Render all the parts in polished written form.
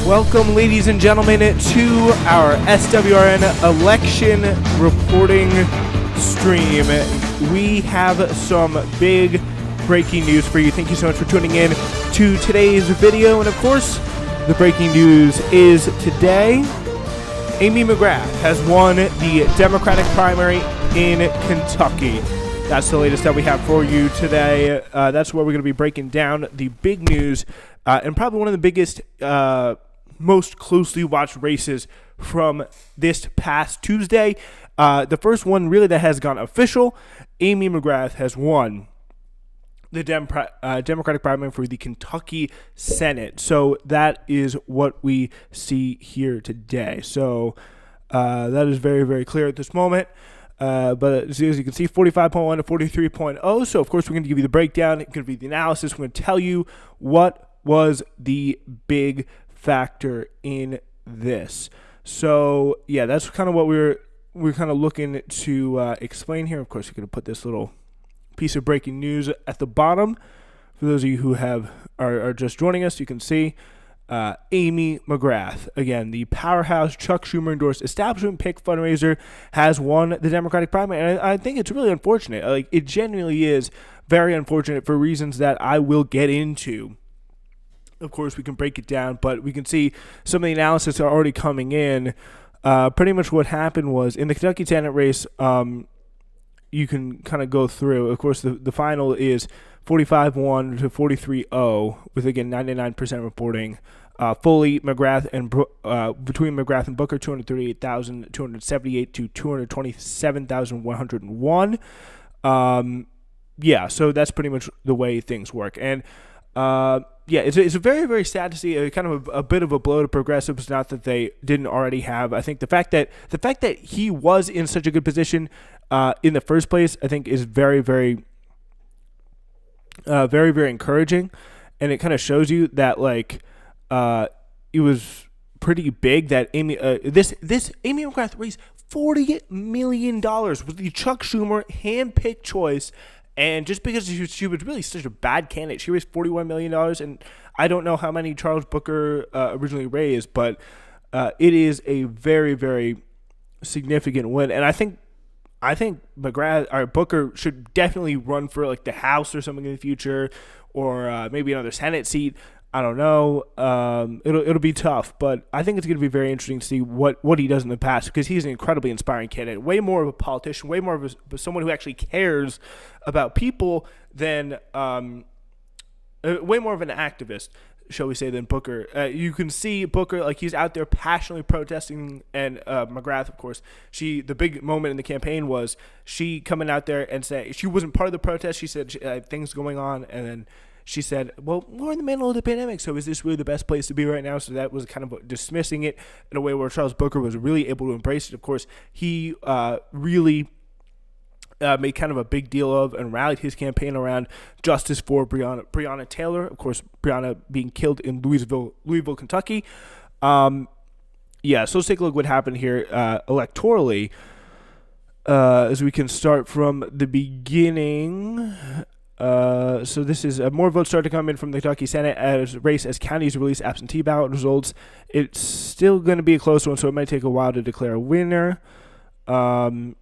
Welcome, ladies and gentlemen, to our SWRN election reporting stream. We have some big breaking news for you. Thank you so much for tuning in to today's video. And of course, the breaking news is today, Amy McGrath has won the Democratic primary in Kentucky. That's the latest that we have for you today. That's where we're going to be breaking down the big news and probably one of the biggest most closely watched races from this past Tuesday. The first one really that has gone official. Amy McGrath has won the Democratic primary for the Kentucky Senate. So that is what we see here today. So that is very, very clear at this moment. But as you can see, 45.1 to 43.0. So, of course, we're going to give you the breakdown. It's going to be the analysis. We're going to tell you what was the big factor in this. So yeah, that's kind of what we're kind of looking to explain here. Of course, you're going to put this little piece of breaking news at the bottom. For those of you who are just joining us, you can see Amy McGrath, again, the powerhouse Chuck Schumer endorsed establishment pick fundraiser, has won the Democratic primary. And I think it's really unfortunate. Like, it genuinely is very unfortunate for reasons that I will get into. Of course, we can break it down, but we can see some of the analysis are already coming in. Pretty much what happened was in the Kentucky Senate race, you can kind of go through. Of course, the final is 45-1 to 43-0 with, again, 99% reporting. Fully, McGrath and between McGrath and Booker, 238,278 to 227,101. Yeah, so that's pretty much the way things work. And yeah, it's very, very sad to see kind of a bit of a blow to progressives. Not that they didn't already have. I think the fact that he was in such a good position in the first place, I think, is very, very, very, very encouraging, and it kind of shows you that it was pretty big that Amy this Amy McGrath raised $40 million with the Chuck Schumer handpicked choice. And just because she was really such a bad candidate, she raised $41 million, and I don't know how many Charles Booker originally raised, but it is a very, very significant win. And I think McGrath or Booker should definitely run for the House or something in the future, or maybe another Senate seat. I don't know. It'll be tough, but I think it's going to be very interesting to see what he does in the past, because he's an incredibly inspiring candidate, way more of a politician, way more of someone who actually cares about people than way more of an activist, shall we say, than Booker. You can see Booker, he's out there passionately protesting, and McGrath, of course, the big moment in the campaign was she coming out there and saying she wasn't part of the protest. She said things going on, and then she said, well, we're in the middle of the pandemic, so is this really the best place to be right now? So that was kind of dismissing it in a way where Charles Booker was really able to embrace it. Of course, he really made kind of a big deal of and rallied his campaign around justice for Breonna Taylor. Of course, Breonna being killed in Louisville, Kentucky. Yeah, so let's take a look at what happened here electorally. As we can start from the beginning. So this is more votes start to come in from the Kentucky Senate race as counties release absentee ballot results. It's still going to be a close one, so it might take a while to declare a winner. In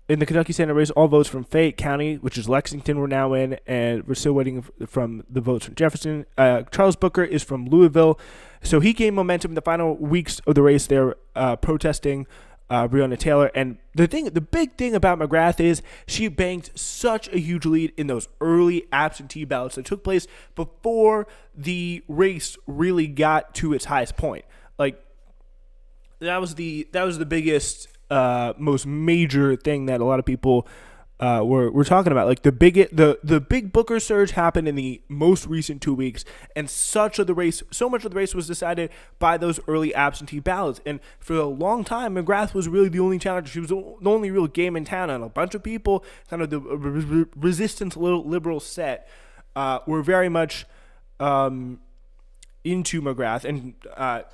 the Kentucky Senate race, all votes from Fayette County, which is Lexington, were now in, and we're still waiting from the votes from Jefferson. Charles Booker is from Louisville, so he gained momentum in the final weeks of the race there, protesting Breonna Taylor. And the big thing about McGrath is she banked such a huge lead in those early absentee ballots that took place before the race really got to its highest point. That was the biggest, most major thing that a lot of people we're talking about. The big Booker surge happened in the most recent 2 weeks, and so much of the race was decided by those early absentee ballots. And for a long time, McGrath was really the only challenger. She was the only real game in town, and a bunch of people, kind of the resistance liberal set, were very much into McGrath, and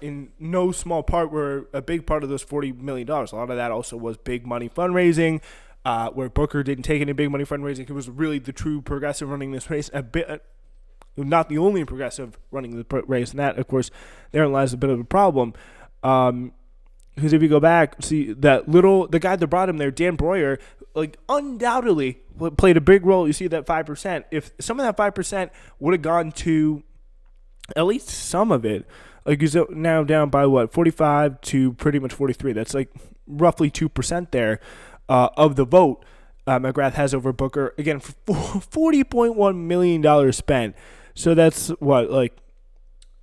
in no small part were a big part of those $40 million. A lot of that also was big money fundraising. Where Booker didn't take any big money fundraising. He was really the true progressive running this race. not the only progressive running the race, and that, of course, therein lies a bit of a problem. Because if you go back, see the guy that brought him there, Dan Breuer, like undoubtedly played a big role. You see that 5%. If some of that 5% would have gone to at least some of it, like he's now down by 45 to pretty much 43. That's like roughly 2% there of the vote. McGrath has over Booker again for $40.1 million spent. So that's like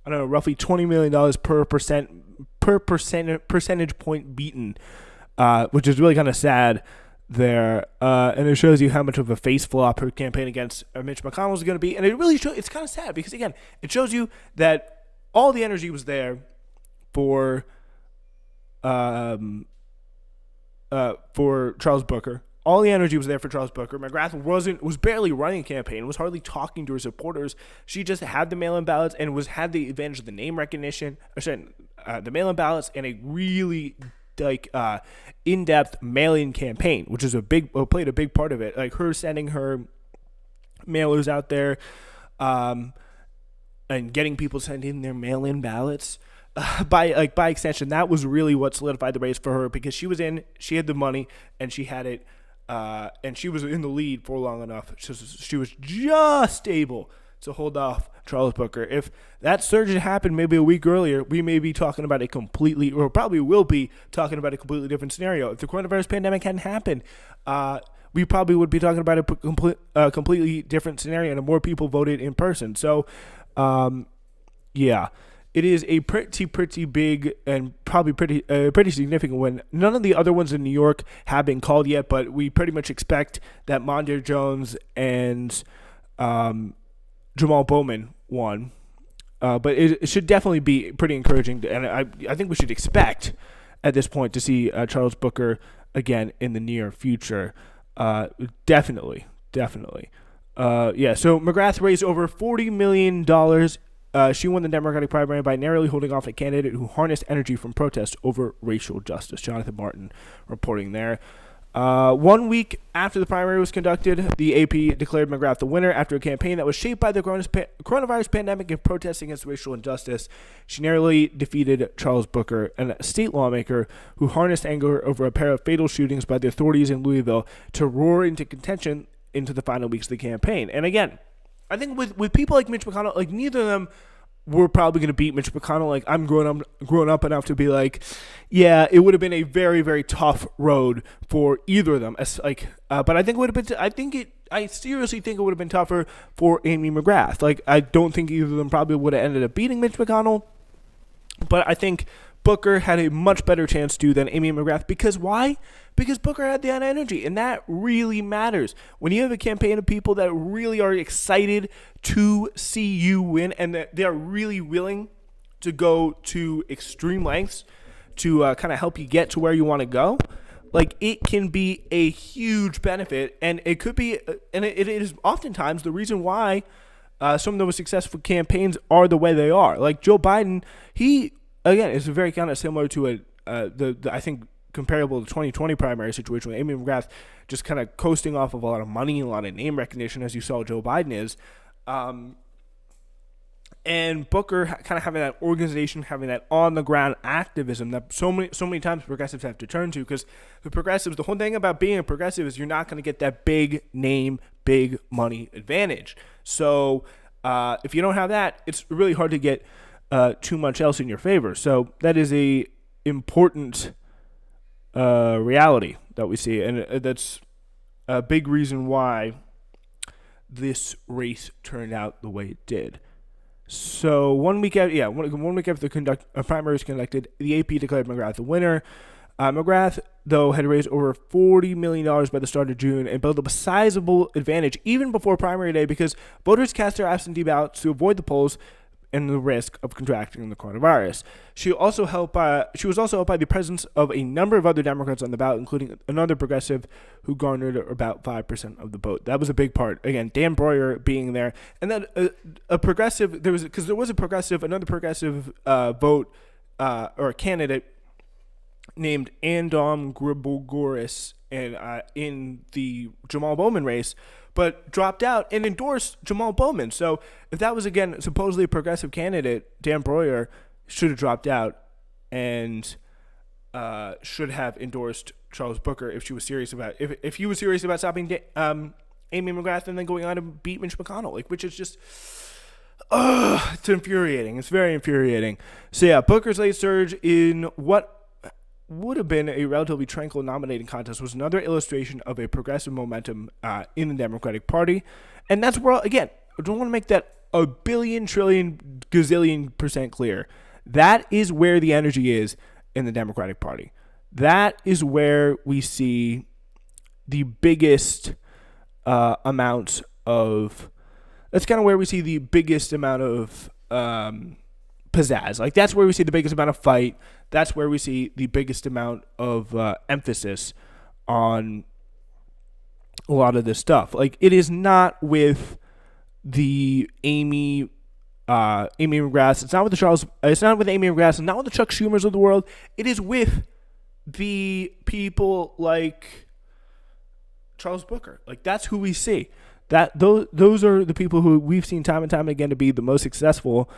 I don't know, roughly $20 million per percentage point beaten, which is really kind of sad there. And it shows you how much of a face flop her campaign against Mitch McConnell is going to be. And it really it's kind of sad because, again, it shows you that all the energy was there for Charles Booker. All the energy was there for Charles Booker. McGrath was barely running a campaign, was hardly talking to her supporters. She just had the mail-in ballots and had the advantage of the name recognition, the mail-in ballots, and a really in-depth mail-in campaign, which is played a big part of it. Like her sending her mailers out there, and getting people to send in their mail-in ballots. By extension, that was really what solidified the race for her because she had the money, and she had it. And she was in the lead for long enough. She was just able to hold off Charles Booker. If that surge had happened maybe a week earlier, we may be talking about probably will be talking about a completely different scenario. If the coronavirus pandemic hadn't happened, we probably would be talking about a completely different scenario, and more people voted in person. So, yeah. It is a pretty big and probably pretty significant win. None of the other ones in New York have been called yet, but we pretty much expect that Mondaire Jones and Jamal Bowman won. But it should definitely be pretty encouraging, and I think we should expect at this point to see Charles Booker again in the near future. Definitely. So McGrath raised over $40 million. She won the Democratic primary by narrowly holding off a candidate who harnessed energy from protests over racial justice. Jonathan Martin reporting there. 1 week after the primary was conducted, the AP declared McGrath the winner after a campaign that was shaped by the coronavirus pandemic and protests against racial injustice. She narrowly defeated Charles Booker, a state lawmaker who harnessed anger over a pair of fatal shootings by the authorities in Louisville to roar into contention into the final weeks of the campaign. And again, I think with people like Mitch McConnell, like neither of them were probably going to beat Mitch McConnell. Like I'm grown up enough to be like, yeah, it would have been a very, very tough road for either of them. But I think it would have been. I seriously think it would have been tougher for Amy McGrath. Like I don't think either of them probably would have ended up beating Mitch McConnell. But I think Booker had a much better chance to than Amy McGrath. Because why? Because Booker had that energy, and that really matters. When you have a campaign of people that really are excited to see you win and that they are really willing to go to extreme lengths to kind of help you get to where you want to go, like it can be a huge benefit, and it could be, and it is oftentimes the reason why some of those successful campaigns are the way they are. Like Joe Biden, he again is very kind of similar to I think comparable to the 2020 primary situation with Amy McGrath just kind of coasting off of a lot of money and a lot of name recognition, as you saw Joe Biden is. And Booker kind of having that organization, having that on-the-ground activism that so many times progressives have to turn to, because the whole thing about being a progressive is you're not going to get that big name, big money advantage. So if you don't have that, it's really hard to get too much else in your favor. So that is a important reality that we see, and that's a big reason why this race turned out the way it did. So 1 week after, the primary was conducted, the AP declared McGrath the winner. McGrath, though, had raised over $40 million by the start of June and built up a sizable advantage even before primary day because voters cast their absentee ballots to avoid the polls and the risk of contracting the coronavirus. She was also helped by the presence of a number of other Democrats on the ballot, including another progressive who garnered about 5% of the vote. That was a big part. Again, Dan Breuer being there, and then another progressive vote or a candidate named Andom Gribogoris in the Jamal Bowman race but dropped out and endorsed Jamal Bowman. So if that was, again, supposedly a progressive candidate, Dan Breuer should have dropped out and should have endorsed Charles Booker if she was serious about if he was serious about stopping Amy McGrath and then going on to beat Mitch McConnell, like, which is just it's infuriating. It's very infuriating. So yeah, Booker's late surge in what would have been a relatively tranquil nominating contest was another illustration of a progressive momentum in the Democratic Party. And that's where, again, I don't want to make that a billion, trillion, gazillion % clear. That is where the energy is in the Democratic Party. That is where we see the biggest amount of, that's kind of where we see the biggest amount of pizzazz. Like, that's where we see the biggest amount of fight. That's where we see the biggest amount of emphasis on a lot of this stuff. Like, it is not with the Amy McGrath. It's not with the Charles. It's not with Amy McGrath. It's not with the Chuck Schumers of the world. It is with the people like Charles Booker. Like, that's who we see. Those are the people who we've seen time and time again to be the most successful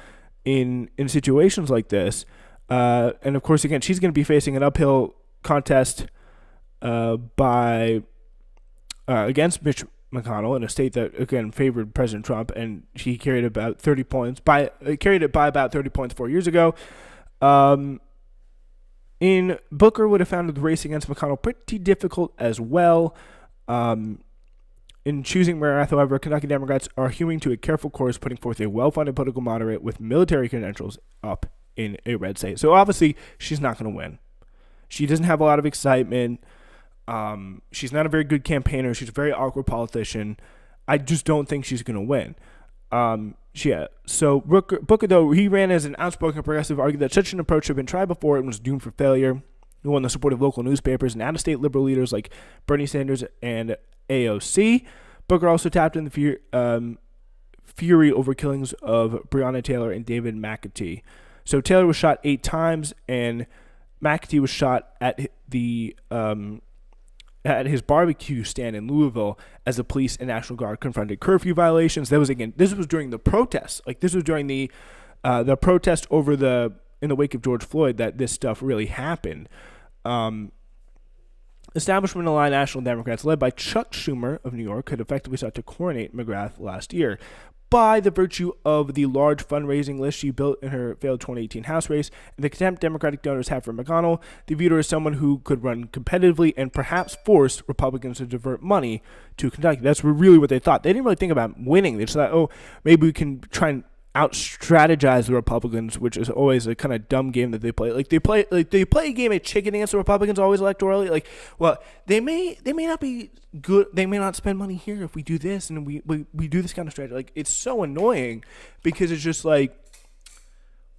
in situations like this. And of course, again, she's going to be facing an uphill contest against Mitch McConnell in a state that, again, favored President Trump, and she carried about 30 points by about 30 points 4 years ago. In Booker would have found the race against McConnell pretty difficult as well. In choosing McGrath, however, Kentucky Democrats are hewing to a careful course, putting forth a well-funded political moderate with military credentials up in a red state. So obviously, she's not going to win. She doesn't have a lot of excitement. She's not a very good campaigner. She's a very awkward politician. I just don't think she's going to win. So Booker, though, he ran as an outspoken progressive, argued that such an approach had been tried before and was doomed for failure. He won the support of local newspapers and out-of-state liberal leaders like Bernie Sanders and AOC. Booker also tapped in the fury over killings of Breonna Taylor and David McAtee. So Taylor was shot 8 times, and McAtee was shot at his barbecue stand in Louisville as the police and National Guard confronted curfew violations. This was during the protests. Like, this was during the protest in the wake of George Floyd that this stuff really happened. Establishment-aligned National Democrats, led by Chuck Schumer of New York, had effectively sought to coronate McGrath last year by the virtue of the large fundraising list she built in her failed 2018 House race and the contempt Democratic donors have for McConnell. They viewed her as someone who could run competitively and perhaps force Republicans to divert money to Kentucky. That's really what they thought. They didn't really think about winning. They just thought, oh, maybe we can try and out-strategize the Republicans, which is always a kind of dumb game that they play. They play a game of chicken against the Republicans always electorally. Like, well, they may not be good. They may not spend money here if we do this and we do this kind of strategy. Like, it's so annoying because it's just like,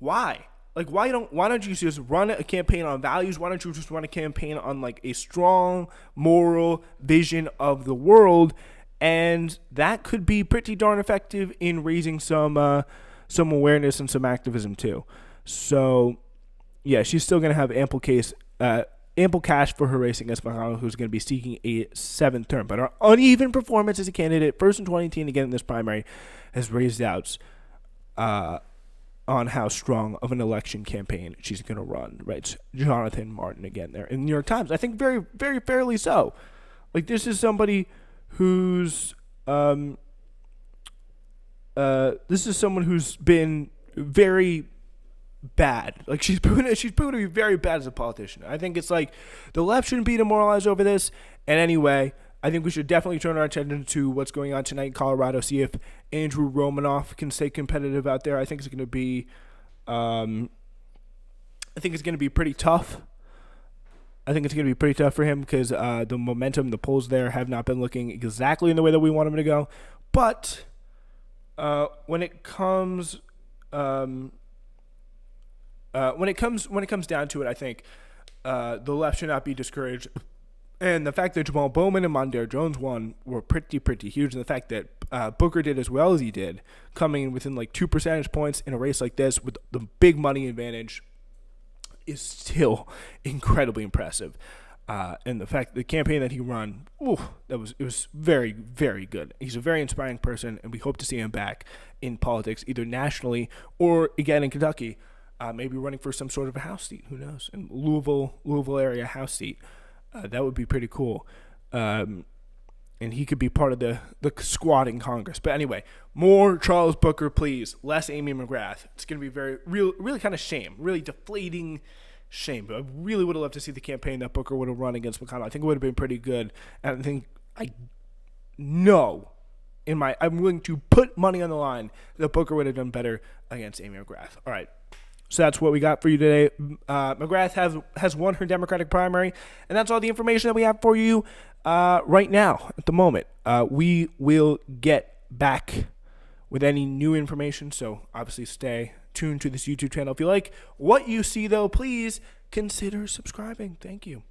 why? Like, why don't you just run a campaign on values? Why don't you just run a campaign on, like, a strong moral vision of the world? And that could be pretty darn effective in raising some awareness and some activism too. So, yeah, she's still going to have ample cash for her race against McConnell, who's going to be seeking a 7th term. But her uneven performance as a candidate, first in 2018, again in this primary, has raised doubts on how strong of an election campaign she's going to run. Right, Jonathan Martin again there in the New York Times. I think very, very fairly so. Like, this is somebody who's been very bad. Like, she's proven to be very bad as a politician. I think it's like the left shouldn't be demoralized over this. And anyway, I think we should definitely turn our attention to what's going on tonight in Colorado. See if Andrew Romanoff can stay competitive out there. I think it's going to be pretty tough. I think it's going to be pretty tough for him because the momentum, the polls there have not been looking exactly in the way that we want them to go. But when it comes down to it, I think the left should not be discouraged. And the fact that Jamal Bowman and Mondaire Jones won were pretty huge. And the fact that Booker did as well as he did, coming in within like 2 percentage points in a race like this with the big money advantage, is still incredibly impressive. And the fact the campaign that he run, it was very, very good. He's a very inspiring person, and we hope to see him back in politics, either nationally or again in Kentucky, maybe running for some sort of a House seat. Who knows? In Louisville area House seat, that would be pretty cool. And he could be part of the squad in Congress. But anyway, more Charles Booker, please. Less Amy McGrath. It's going to be really kind of shame, really deflating shame. But I really would have loved to see the campaign that Booker would have run against McConnell. I think it would have been pretty good. And I know I'm willing to put money on the line that Booker would have done better against Amy McGrath. All right. So that's what we got for you today. McGrath has won her Democratic primary, and that's all the information that we have for you right now at the moment. We will get back with any new information, so obviously stay tuned to this YouTube channel. If you like what you see, though, please consider subscribing. Thank you.